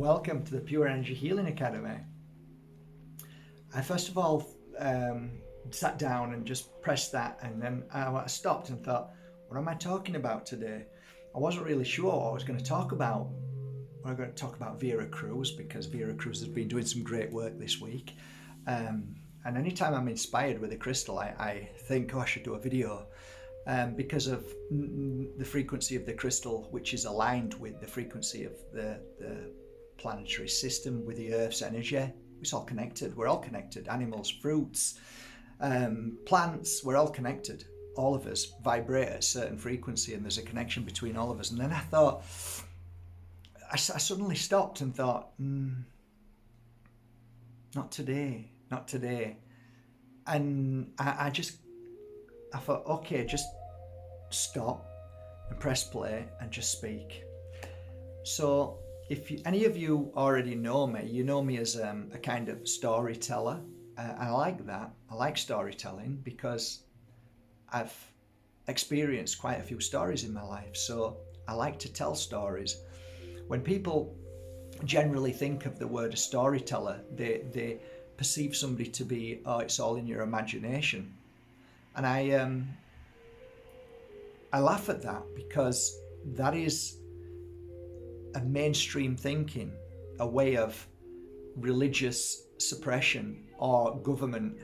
Welcome to the Pure Energy Healing Academy. I first of all sat down and just pressed that, and then I stopped and thought, what am I talking about today? I wasn't really sure what I was going to talk about. We're going to talk about Vera Cruz, because Vera Cruz has been doing some great work this week. And anytime I'm inspired with a crystal, I think, I should do a video. Because of the frequency of the crystal, which is aligned with the frequency of the planetary system, with the Earth's energy. It's all connected. We're all connected. Animals, fruits, plants, we're all connected. All of us vibrate at a certain frequency, and there's a connection between all of us. And then I thought, I suddenly stopped and thought, not today, not today. And I thought, okay, just stop and press play and just speak. So if any of you already know me, you know me as a kind of storyteller. I like that. I like storytelling because I've experienced quite a few stories in my life. So I like to tell stories. When people generally think of the word a storyteller, they perceive somebody to be, oh, it's all in your imagination. And I laugh at that, because that is a mainstream thinking, a way of religious suppression or government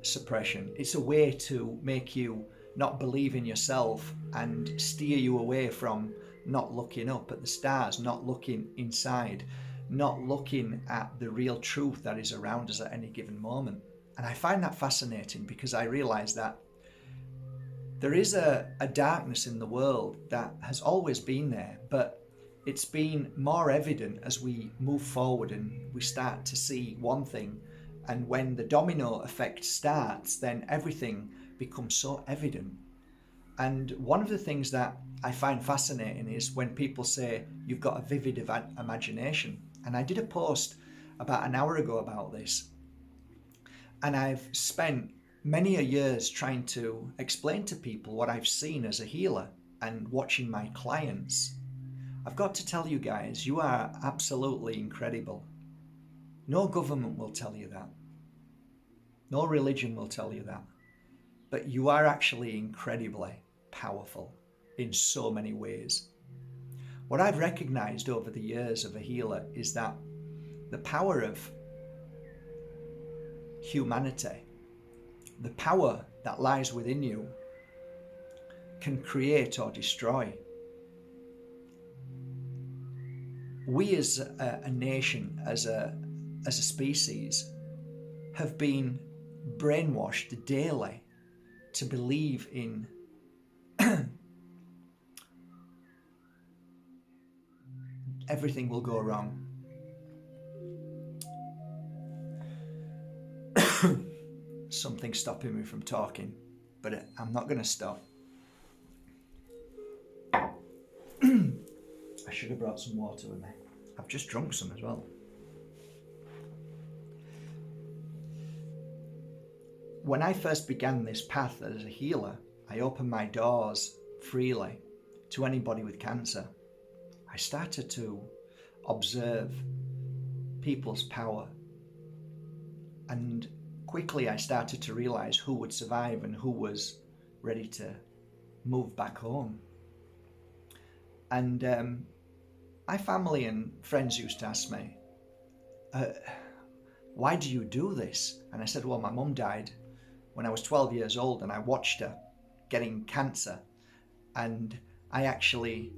suppression. It's a way to make you not believe in yourself and steer you away from not looking up at the stars, not looking inside, not looking at the real truth that is around us at any given moment. And I find that fascinating, because I realize that there is a darkness in the world that has always been there, but it's been more evident as we move forward and we start to see one thing. And when the domino effect starts, then everything becomes so evident. And one of the things that I find fascinating is when people say you've got a vivid imagination. And I did a post about an hour ago about this. And I've spent many a years trying to explain to people what I've seen as a healer and watching my clients. I've got to tell you guys, you are absolutely incredible. No government will tell you that. No religion will tell you that. But you are actually incredibly powerful in so many ways. What I've recognized over the years of a healer is that the power of humanity, the power that lies within you, can create or destroy. We as a nation, as a species, have been brainwashed daily to believe in everything will go wrong. Something's stopping me from talking, but I'm not going to stop. I should have brought some water with me. I've just drunk some as well. When I first began this path as a healer, I opened my doors freely to anybody with cancer. I started to observe people's power, and quickly I started to realize who would survive and who was ready to move back home. And my family and friends used to ask me, why do you do this? And I said, well, my mum died when I was 12 years old, and I watched her getting cancer, and I actually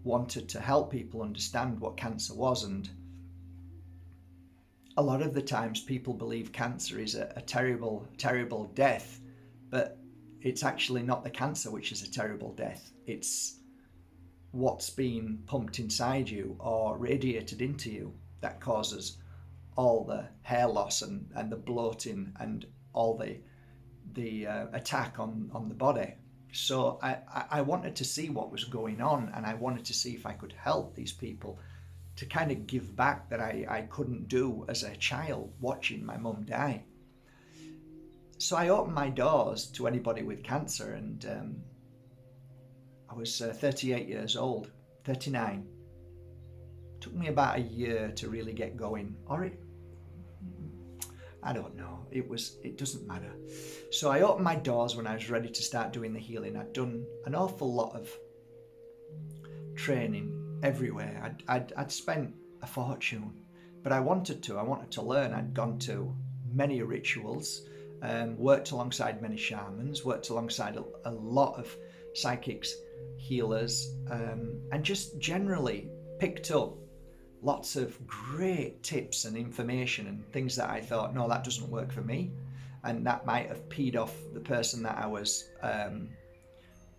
wanted to help people understand what cancer was. And a lot of the times people believe cancer is a terrible, terrible death, but it's actually not the cancer which is a terrible death. It's what's being pumped inside you or radiated into you that causes all the hair loss and the bloating and all the attack on the body. So I wanted to see what was going on, and I wanted to see if I could help these people to kind of give back that I couldn't do as a child watching my mum die. So I opened my doors to anybody with cancer, and I was 38 years old, 39, Took me about a year to really get going, I don't know. It doesn't matter. So I opened my doors when I was ready to start doing the healing. I'd done an awful lot of training everywhere. I'd spent a fortune, but I wanted to learn. I'd gone to many rituals, worked alongside many shamans, worked alongside a lot of psychics, healers, and just generally picked up lots of great tips and information and things that I thought, no, that doesn't work for me. And that might have peed off the person that I was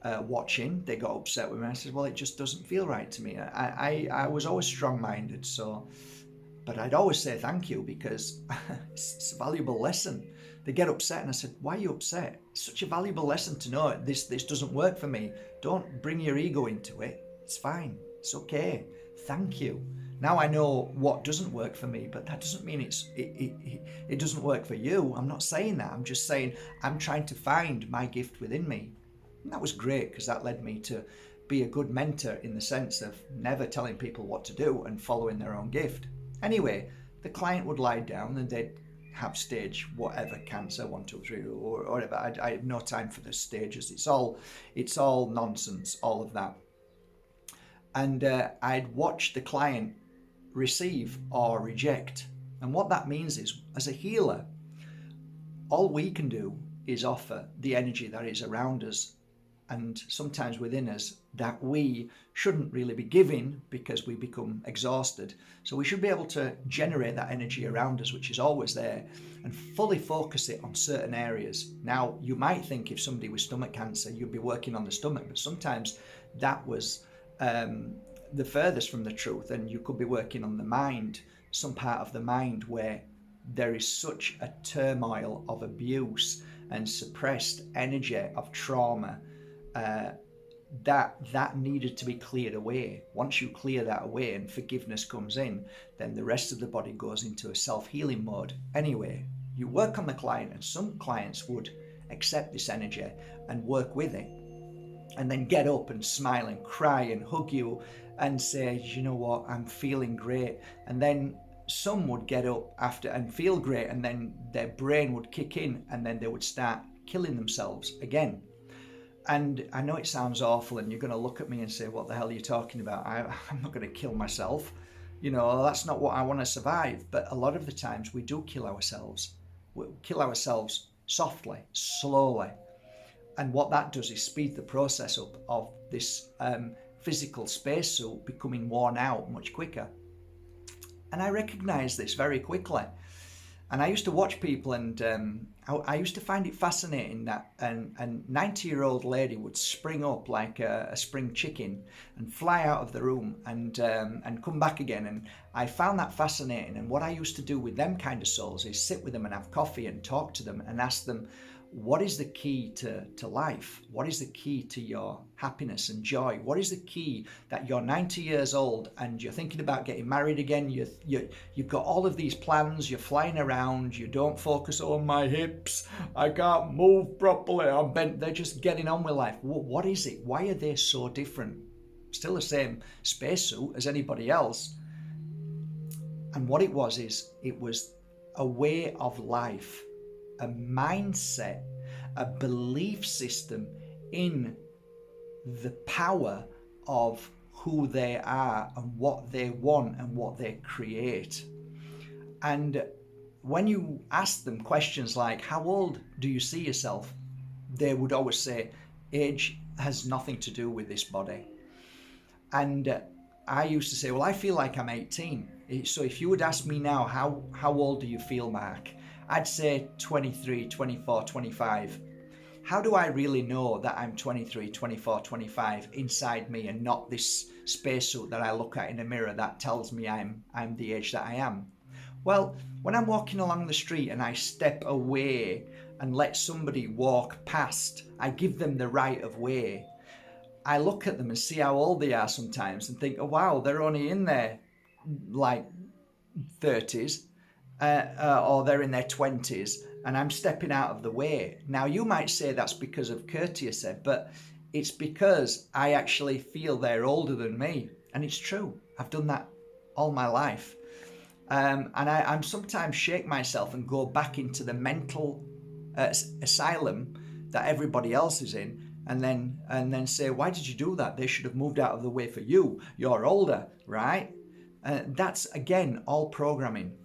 watching. They got upset with me. I said, well, it just doesn't feel right to me. I was always strong-minded, but I'd always say thank you because it's a valuable lesson. They get upset and I said, why are you upset? It's such a valuable lesson to know this doesn't work for me. Don't bring your ego into it. It's fine. It's okay. Thank you. Now I know what doesn't work for me, but that doesn't mean it doesn't work for you. I'm not saying that. I'm just saying I'm trying to find my gift within me. And that was great because that led me to be a good mentor in the sense of never telling people what to do and following their own gift. Anyway, the client would lie down and they'd have stage whatever, cancer 1, 2, 3 or whatever. I had no time for the stages. It's all nonsense, all of that. And I'd watch the client receive or reject. And what that means is, as a healer, all we can do is offer the energy that is around us and sometimes within us that we shouldn't really be giving because we become exhausted. So we should be able to generate that energy around us, which is always there, and fully focus it on certain areas. Now, you might think if somebody with stomach cancer, you'd be working on the stomach, but sometimes that was the furthest from the truth, and you could be working on the mind, some part of the mind where there is such a turmoil of abuse and suppressed energy of trauma that needed to be cleared away. Once you clear that away and forgiveness comes in, then the rest of the body goes into a self-healing mode. Anyway, you work on the client, and some clients would accept this energy and work with it, and then get up and smile and cry and hug you and say, you know what, I'm feeling great. And then some would get up after and feel great, and then their brain would kick in, and then they would start killing themselves again. And I know it sounds awful, and you're going to look at me and say, what the hell are you talking about? I'm not going to kill myself. You know, that's not what I want to survive. But a lot of the times we do kill ourselves. We kill ourselves softly, slowly. And what that does is speed the process up of this physical spacesuit becoming worn out much quicker. And I recognized this very quickly. And I used to watch people, and I used to find it fascinating that a 90-year-old lady would spring up like a spring chicken and fly out of the room and come back again. And I found that fascinating. And what I used to do with them kind of souls is sit with them and have coffee and talk to them and ask them, what is the key to life? What is the key to your happiness and joy? What is the key that you're 90 years old and you're thinking about getting married again? You've got all of these plans, you're flying around, you don't focus on my hips, I can't move properly, I'm bent. They're just getting on with life. What is it? Why are they so different? Still the same spacesuit as anybody else. And what it was a way of life, a mindset, a belief system in the power of who they are and what they want and what they create. And when you ask them questions like, how old do you see yourself? They would always say, age has nothing to do with this body. And I used to say, well, I feel like I'm 18. So if you would ask me now, how old do you feel, Mark? I'd say 23, 24, 25. How do I really know that I'm 23, 24, 25 inside me and not this spacesuit that I look at in a mirror that tells me I'm the age that I am? Well, when I'm walking along the street and I step away and let somebody walk past, I give them the right of way. I look at them and see how old they are sometimes and think, oh wow, they're only in their like 30s. Or they're in their 20s and I'm stepping out of the way. Now you might say that's because of courtesy, but it's because I actually feel they're older than me. And it's true. I've done that all my life. And I'm sometimes shake myself and go back into the mental asylum that everybody else is in, and then say, why did you do that? They should have moved out of the way for you. You're older, right? That's again all programming.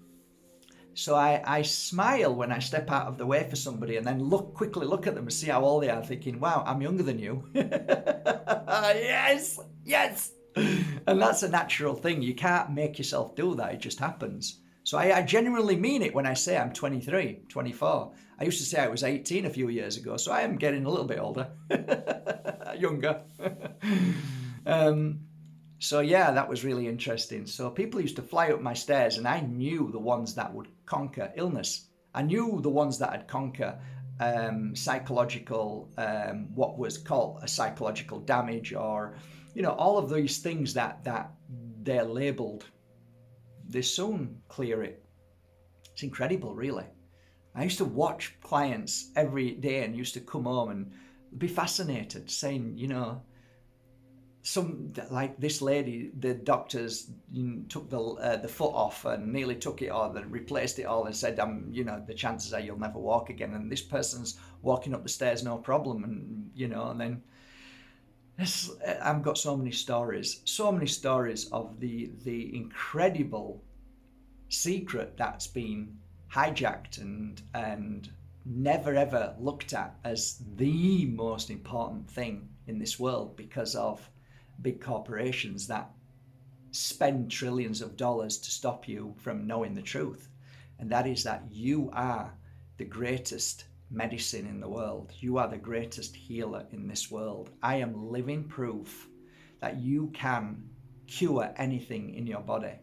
So I smile when I step out of the way for somebody, and then quickly look at them and see how old they are, thinking, wow, I'm younger than you. Yes, yes. And that's a natural thing. You can't make yourself do that. It just happens. So I genuinely mean it when I say I'm 23, 24. I used to say I was 18 a few years ago, so I am getting a little bit older, younger. So yeah, that was really interesting. So people used to fly up my stairs, and I knew the ones that would conquer illness. I knew the ones that had conquer psychological, what was called a psychological damage, or all of these things that they're labelled. They soon clear it. It's incredible, really. I used to watch clients every day and used to come home and be fascinated, saying, some like this lady, the doctors took the foot off and nearly took it, or then replaced it all, and said, the chances are you'll never walk again. And this person's walking up the stairs no problem, and then I've got so many stories of the incredible secret that's been hijacked and never ever looked at as the most important thing in this world, because of big corporations that spend trillions of dollars to stop you from knowing the truth. And that is that you are the greatest medicine in the world. You are the greatest healer in this world. I am living proof that you can cure anything in your body.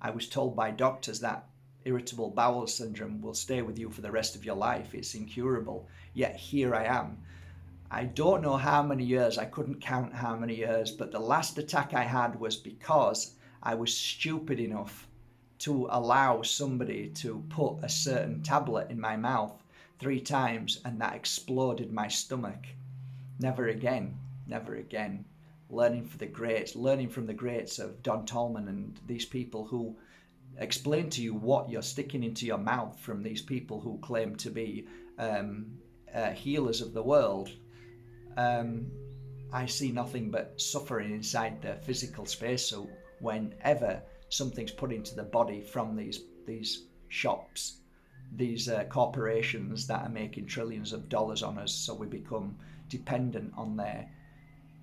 I was told by doctors that irritable bowel syndrome will stay with you for the rest of your life. It's incurable. Yet here I am. I don't know how many years, I couldn't count how many years, but the last attack I had was because I was stupid enough to allow somebody to put a certain tablet in my mouth 3 times, and that exploded my stomach. Never again, never again. Learning from the greats of Don Tolman and these people who explain to you what you're sticking into your mouth from these people who claim to be healers of the world. I see nothing but suffering inside the physical spacesuit whenever something's put into the body from these shops, these corporations that are making trillions of dollars on us, so we become dependent on their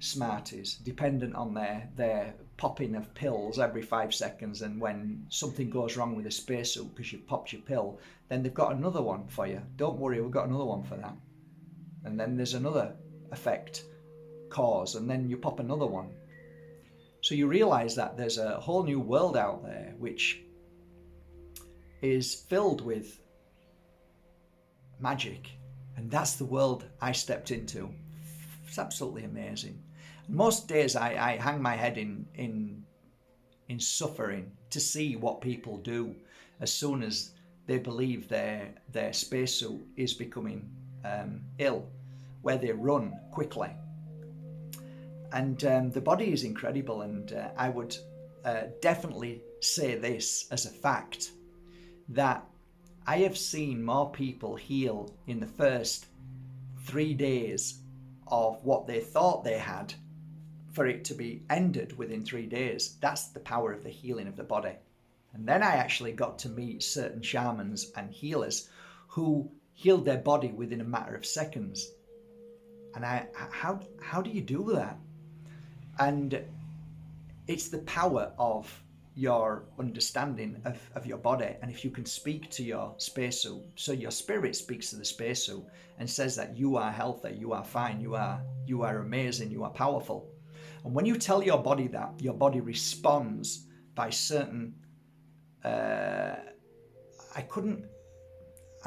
smarties, dependent on their popping of pills every 5 seconds, and when something goes wrong with a spacesuit because you've popped your pill, then they've got another one for you. Don't worry, we've got another one for that. And then there's another effect, cause, and then you pop another one. So you realize that there's a whole new world out there which is filled with magic, and that's the world I stepped into. It's absolutely amazing. Most days I hang my head in suffering to see what people do as soon as they believe their spacesuit is becoming ill, where they run quickly. And the body is incredible, and I would definitely say this as a fact, that I have seen more people heal in the first 3 days of what they thought they had, for it to be ended within 3 days. That's the power of the healing of the body. And then I actually got to meet certain shamans and healers who healed their body within a matter of seconds. And how do you do that? And it's the power of your understanding of your body. And if you can speak to your spacesuit, so your spirit speaks to the spacesuit and says that you are healthy, you are fine, you are amazing, you are powerful. And when you tell your body that, your body responds by certain I'm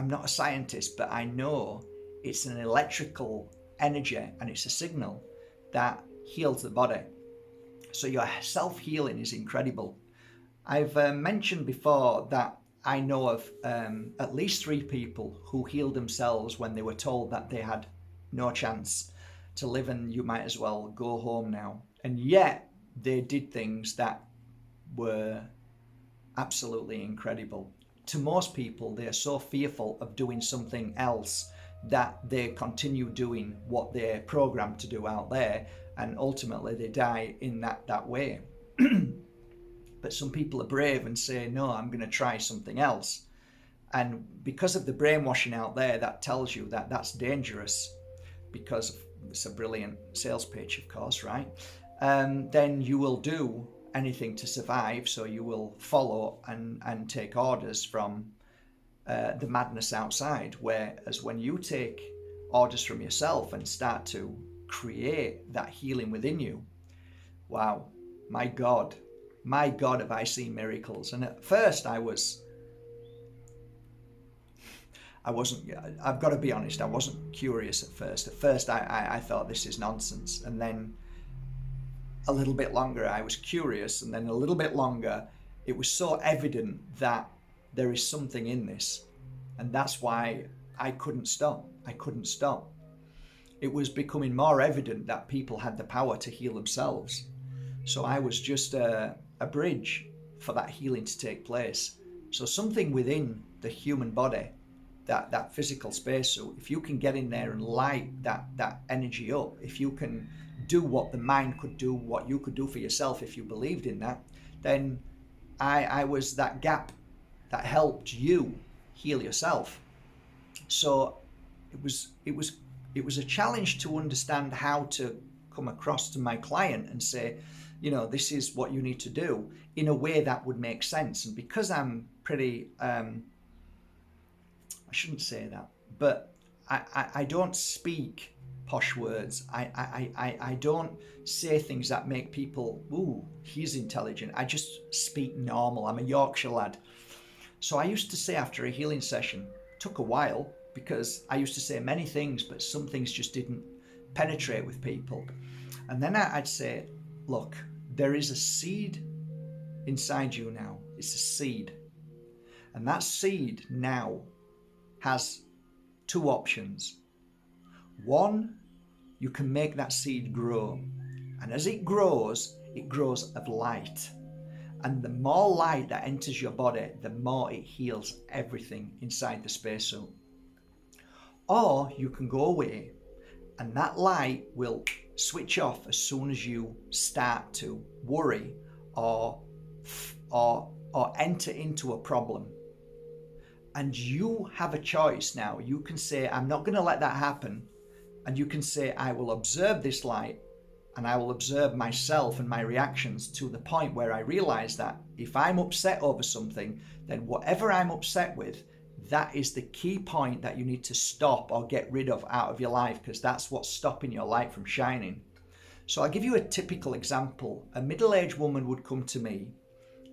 not a scientist, but I know it's an electrical energy and it's a signal that heals the body. So your self-healing is incredible. I've mentioned before that I know of at least 3 people who healed themselves when they were told that they had no chance to live and you might as well go home now. And yet they did things that were absolutely incredible. To most people, they are so fearful of doing something else that they continue doing what they're programmed to do out there, and ultimately they die in that way. But some people are brave and say, no, I'm going to try something else. And because of the brainwashing out there, that tells you that that's dangerous, because it's a brilliant sales pitch, of course, right? Then you will do anything to survive. So you will follow and take orders from the madness outside. Whereas when you take orders from yourself and start to create that healing within you, wow, my God, have I seen miracles. And at first I wasn't, I've got to be honest, I wasn't curious at first. At first I thought this is nonsense. And then a little bit longer I was curious. And then a little bit longer, it was so evident that there is something in this. And that's why I couldn't stop. It was becoming more evident that people had the power to heal themselves. So I was just a bridge for that healing to take place. So something within the human body, that physical space, so if you can get in there and light that energy up, if you can do what the mind could do, what you could do for yourself if you believed in that, then I was that gap that helped you heal yourself. So it was a challenge to understand how to come across to my client and say, this is what you need to do in a way that would make sense. And because I'm pretty, I shouldn't say that, but I don't speak posh words. I don't say things that make people, ooh, he's intelligent. I just speak normal. I'm a Yorkshire lad. So I used to say after a healing session, took a while because I used to say many things, but some things just didn't penetrate with people. And then I'd say, look, there is a seed inside you now. It's a seed. And that seed now has two options. One, you can make that seed grow. And as it grows of light. And the more light that enters your body, the more it heals everything inside the spacesuit. Or you can go away and that light will switch off as soon as you start to worry or enter into a problem. And you have a choice now. You can say, I'm not going to let that happen. And you can say, I will observe this light and I will observe myself and my reactions to the point where I realize that if I'm upset over something, then whatever I'm upset with, that is the key point that you need to stop or get rid of out of your life, because that's what's stopping your light from shining. So I'll give you a typical example. A middle-aged woman would come to me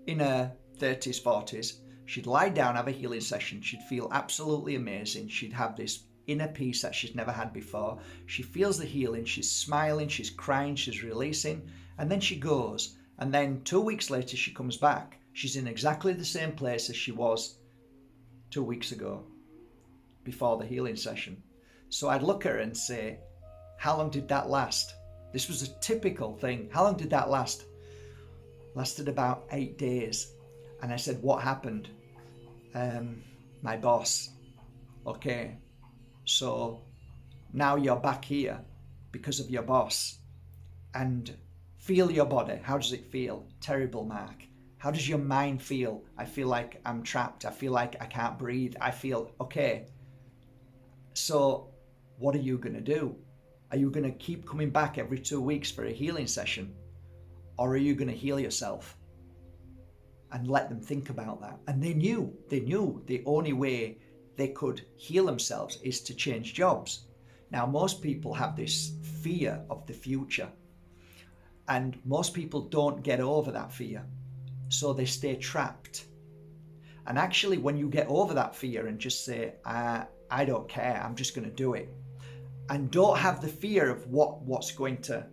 in her 30s, 40s. She'd lie down, have a healing session. She'd feel absolutely amazing. She'd have this inner peace that she's never had before. She feels the healing. She's smiling, she's crying, she's releasing. And then she goes. And then 2 weeks later, she comes back. She's in exactly the same place as she was 2 weeks ago, before the healing session. So I'd look at her and say, how long did that last? This was a typical thing. How long did that last? Lasted about 8 days. And I said, what happened? My boss. Okay, so now you're back here because of your boss. And feel your body. How does it feel? Terrible, Mark. How does your mind feel? I feel like I'm trapped. I feel like I can't breathe. I feel, okay. So what are you going to do? Are you going to keep coming back every 2 weeks for a healing session? Or are you going to heal yourself? And let them think about that. And they knew the only way they could heal themselves is to change jobs. Now, most people have this fear of the future. And most people don't get over that fear. So they stay trapped. And actually, when you get over that fear and just say, I don't care, I'm just going to do it. And don't have the fear of what's going to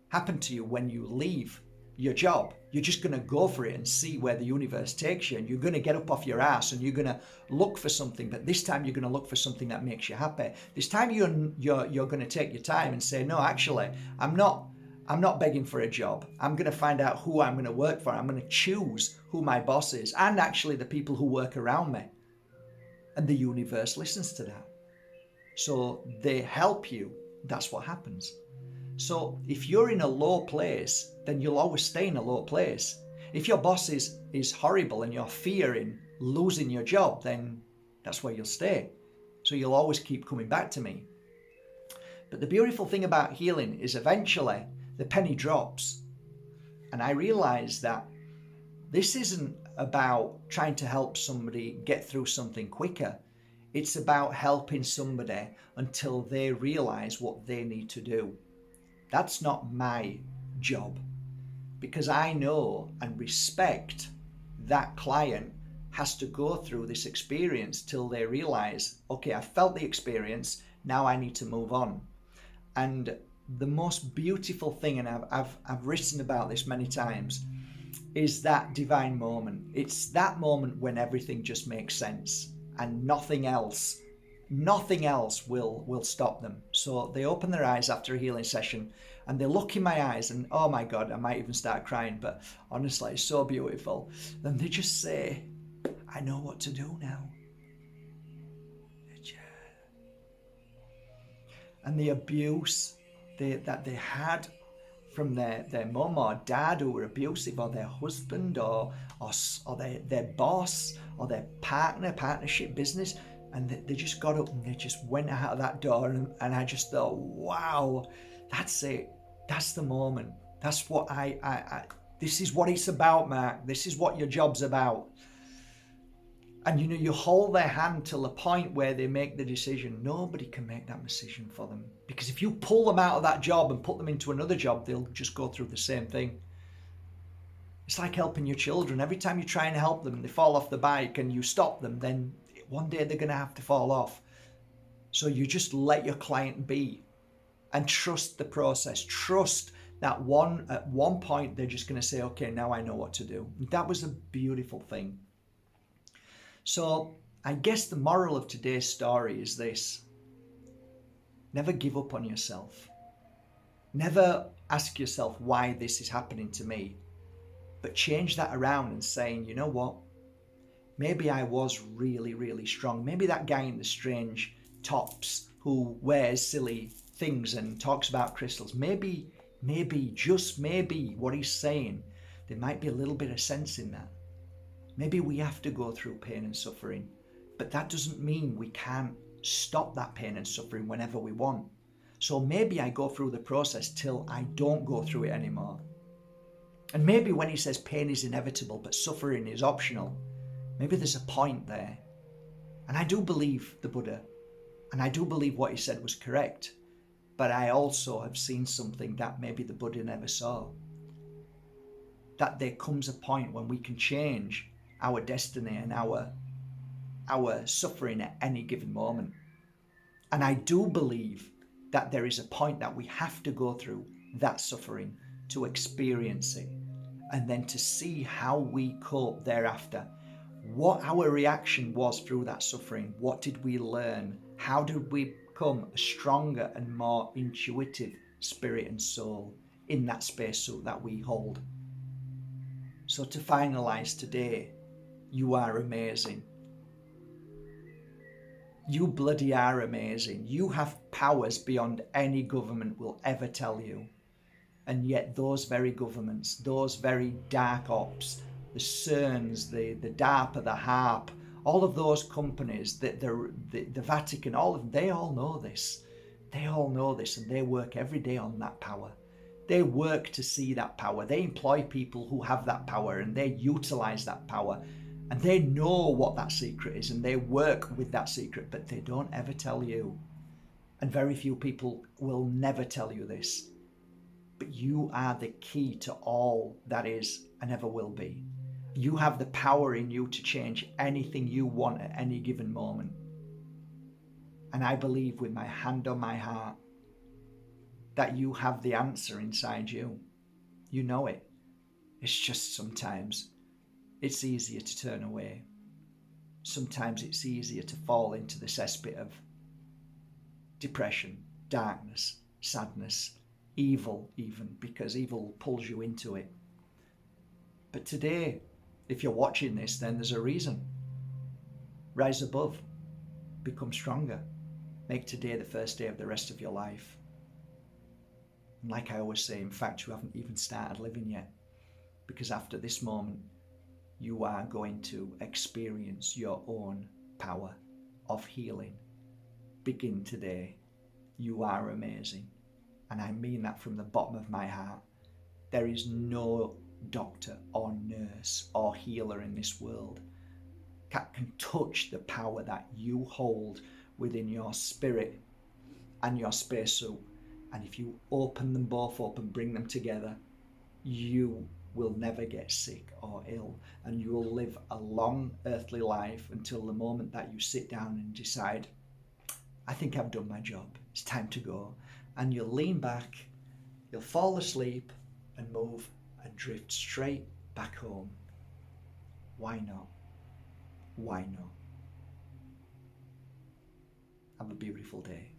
happen to you when you leave your job. You're just going to go for it and see where the universe takes you. And you're going to get up off your ass and you're going to look for something. But this time you're going to look for something that makes you happy. This time you're going to take your time and say, no, actually, I'm not I'm not begging for a job. I'm going to find out who I'm going to work for. I'm going to choose who my boss is and actually the people who work around me. And the universe listens to that. So they help you. That's what happens. So if you're in a low place, then you'll always stay in a low place. If your boss is horrible and you're fearing losing your job, then that's where you'll stay. So you'll always keep coming back to me. But the beautiful thing about healing is eventually the penny drops. And I realize that this isn't about trying to help somebody get through something quicker. It's about helping somebody until they realize what they need to do. That's not my job, because I know and respect that client has to go through this experience till they realize, okay, I felt the experience, now I need to move on. And the most beautiful thing, and I've written about this many times, is that divine moment. It's that moment when everything just makes sense and nothing else will stop them. So they open their eyes after a healing session and they look in my eyes and, oh my God, I might even start crying, but honestly, it's so beautiful. Then they just say, I know what to do now. And the abuse that they had from their mum or dad who were abusive, or their husband or their boss or their partnership business, and they just got up and they just went out of that door, and I just thought, wow, that's it. That's the moment. That's what I this is what it's about, Mark. This is what your job's about. And you hold their hand till the point where they make the decision. Nobody can make that decision for them. Because if you pull them out of that job and put them into another job, they'll just go through the same thing. It's like helping your children. Every time you try and help them and they fall off the bike and you stop them, then one day they're going to have to fall off. So you just let your client be and trust the process. Trust that at one point they're just going to say, okay, now I know what to do. That was a beautiful thing. So I guess the moral of today's story is this. Never give up on yourself. Never ask yourself why this is happening to me, but change that around and saying, you know what? Maybe I was really, really strong. Maybe that guy in the strange tops who wears silly things and talks about crystals, maybe, just maybe what he's saying, there might be a little bit of sense in that. Maybe we have to go through pain and suffering, but that doesn't mean we can't stop that pain and suffering whenever we want. So maybe I go through the process till I don't go through it anymore. And maybe when he says pain is inevitable, but suffering is optional, maybe there's a point there. And I do believe the Buddha, and I do believe what he said was correct, but I also have seen something that maybe the Buddha never saw. That there comes a point when we can change our destiny and our suffering at any given moment. And I do believe that there is a point that we have to go through that suffering to experience it, and then to see how we cope thereafter. What our reaction was through that suffering. What did we learn? How did we become a stronger and more intuitive spirit and soul in that spacesuit that we hold? So to finalize today, you are amazing. You bloody are amazing. You have powers beyond any government will ever tell you. And yet those very governments, those very dark ops, the CERNs, the DARPA, the HARP, all of those companies, the Vatican, all of them, they all know this. They all know this, and they work every day on that power. They work to see that power. They employ people who have that power, and they utilize that power. And they know what that secret is, and they work with that secret, but they don't ever tell you. And very few people will never tell you this. But you are the key to all that is and ever will be. You have the power in you to change anything you want at any given moment. And I believe with my hand on my heart that you have the answer inside you. You know it. It's just sometimes it's easier to turn away. Sometimes it's easier to fall into the cesspit of depression, darkness, sadness, evil even, because evil pulls you into it. But today, if you're watching this, then there's a reason. Rise above, become stronger, make today the first day of the rest of your life. And like I always say, in fact, you haven't even started living yet, because after this moment, you are going to experience your own power of healing. Begin today. You are amazing. And I mean that from the bottom of my heart. There is no doctor or nurse or healer in this world that can touch the power that you hold within your spirit and your spacesuit. And if you open them both up and bring them together, you will never get sick or ill, and you will live a long earthly life until the moment that you sit down and decide, I think I've done my job, it's time to go. And you'll lean back, you'll fall asleep and move and drift straight back home. Why not? Why not? Have a beautiful day.